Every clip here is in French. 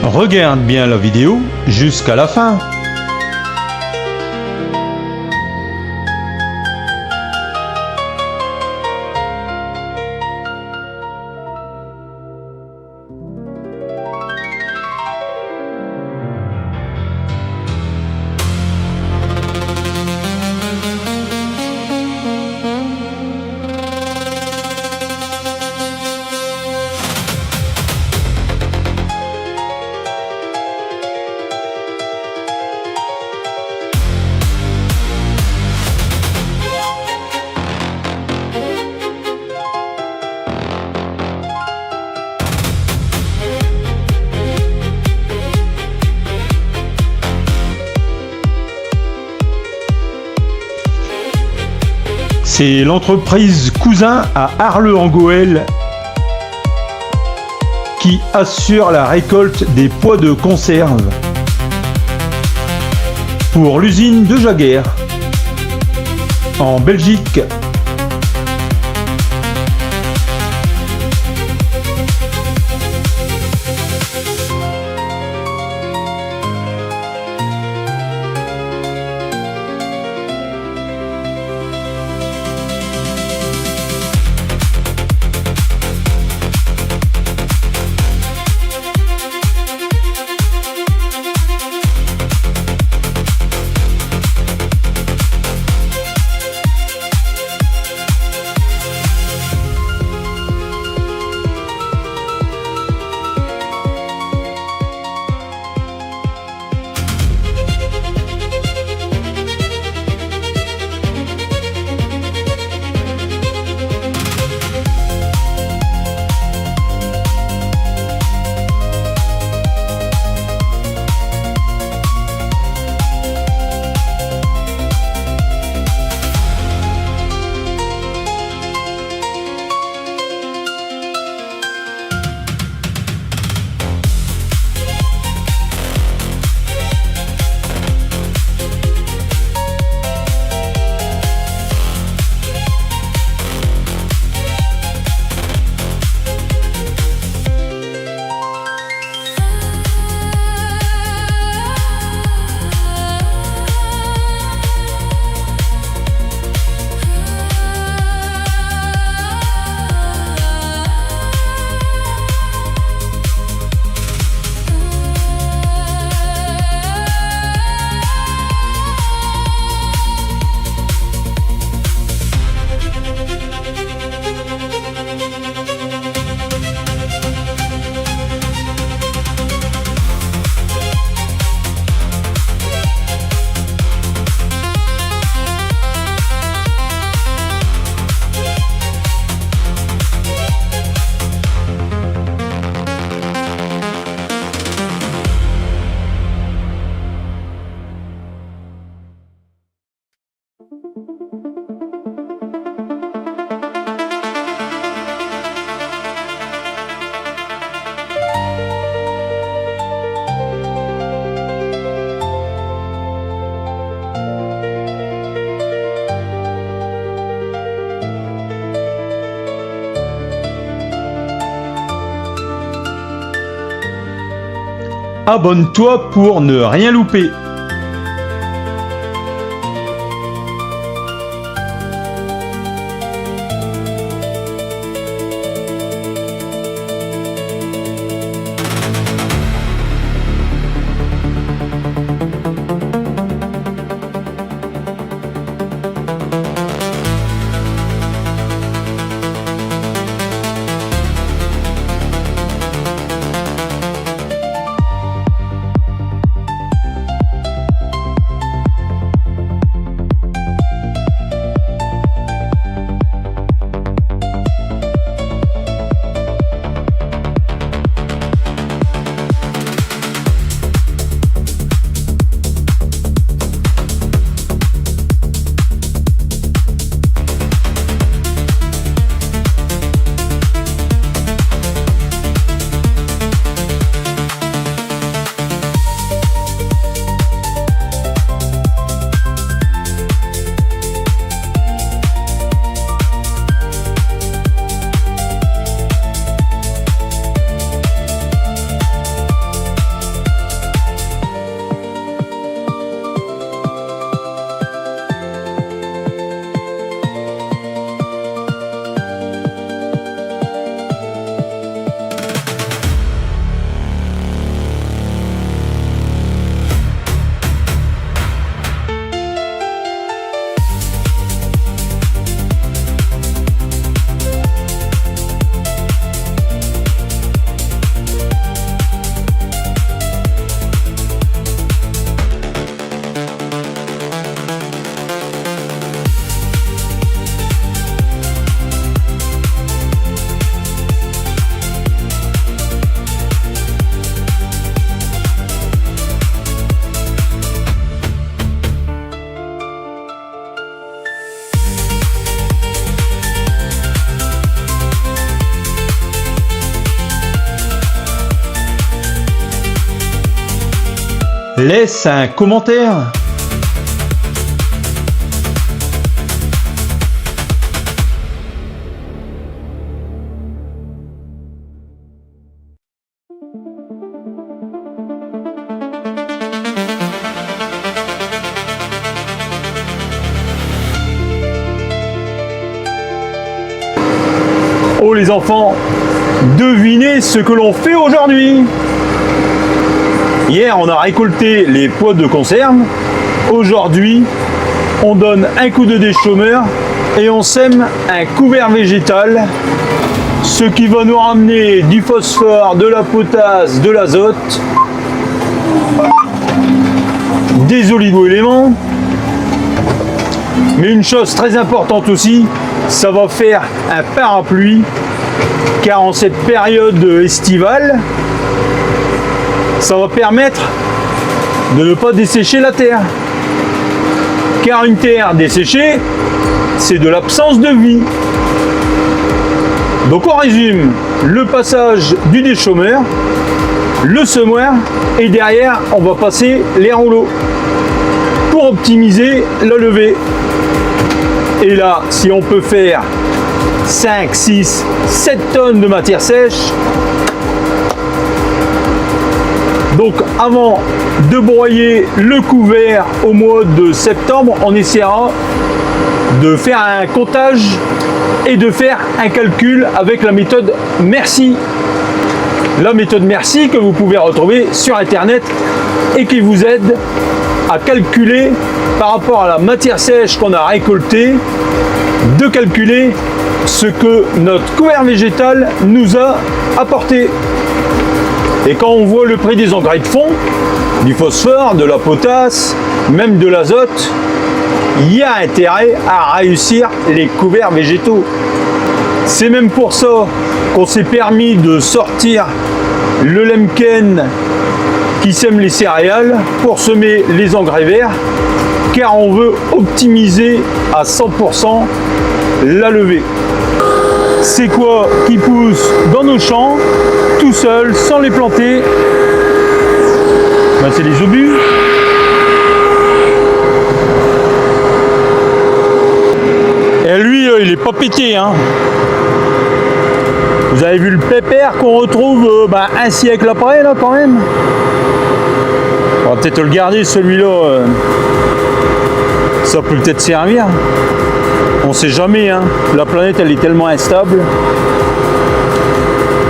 Regarde bien la vidéo jusqu'à la fin. C'est l'entreprise Cousin à Arles-en-Gohelle qui assure la récolte des pois de conserve pour l'usine de Jaguer en Belgique. Abonne-toi pour ne rien louper. laisse un commentaire. Oh les enfants, devinez ce que l'on fait aujourd'hui. Hier, on a récolté les pois de conserve. Aujourd'hui, on donne un coup de déchômeur et on sème un couvert végétal, ce qui va nous ramener du phosphore, de la potasse, de l'azote, des oligo-éléments. Mais une chose très importante aussi, ça va faire un parapluie, car en cette période estivale, ça va permettre de ne pas dessécher la terre. Car une terre desséchée, c'est de l'absence de vie. Donc on résume le passage du déchômeur, le semoir, et derrière on va passer les rouleaux pour optimiser la levée. Et là, si on peut faire 5, 6, 7 tonnes de matière sèche, donc avant de broyer le couvert au mois de septembre, on essaiera de faire un comptage et de faire un calcul avec la méthode Merci. La méthode Merci que vous pouvez retrouver sur internet et qui vous aide à calculer par rapport à la matière sèche qu'on a récoltée, de calculer ce que notre couvert végétal nous a apporté. Et quand on voit le prix des engrais de fond, du phosphore, de la potasse, même de l'azote, il y a intérêt à réussir les couverts végétaux. C'est même pour ça qu'on s'est permis de sortir le Lemken qui sème les céréales pour semer les engrais verts, car on veut optimiser à 100% la levée. C'est quoi qui pousse dans nos champs tout seul, sans les planter? Ben, c'est les obus. Et lui, il est pas pété, hein. Vous avez vu le pépère qu'on retrouve un siècle après, là, quand même. On va peut-être le garder, celui-là. Ça peut peut-être servir. On sait jamais, hein. La planète, elle est tellement instable.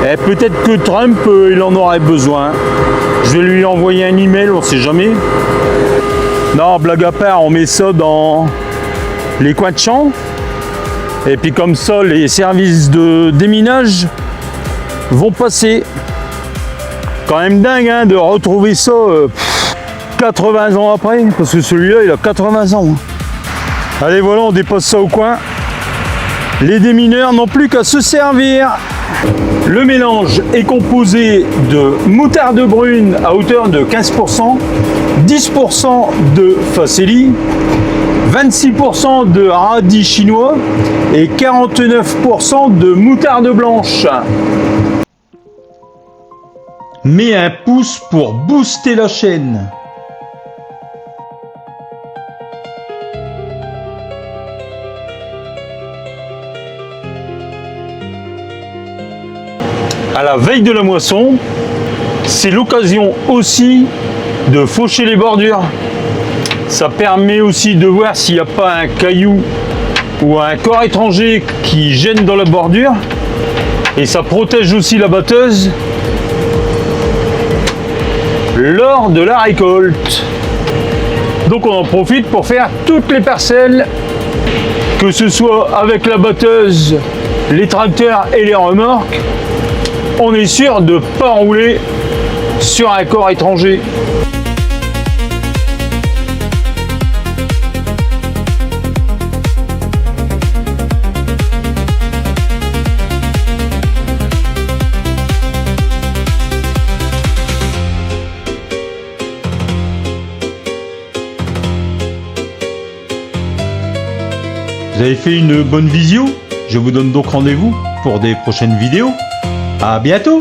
Et peut-être que Trump, il en aurait besoin. Je vais lui envoyer un email, on sait jamais. Non, blague à part, on met ça dans les coins de champ. Et puis comme ça, les services de déminage vont passer. Quand même dingue, hein, de retrouver ça 80 ans après, parce que celui-là, il a 80 ans. Allez, voilà, on dépose ça au coin. Les démineurs n'ont plus qu'à se servir. Le mélange est composé de moutarde brune à hauteur de 15%, 10% de facélie, 26% de radis chinois et 49% de moutarde blanche. Mets un pouce pour booster la chaîne. À la veille de la moisson, c'est l'occasion aussi de faucher les bordures. Ça permet aussi de voir s'il n'y a pas un caillou ou un corps étranger qui gêne dans la bordure. Et ça protège aussi la batteuse lors de la récolte. Donc on en profite pour faire toutes les parcelles, que ce soit avec la batteuse, les tracteurs et les remorques. On est sûr de ne pas rouler sur un corps étranger. Vous avez fait une bonne visio. Je vous donne donc rendez-vous pour des prochaines vidéos. À bientôt!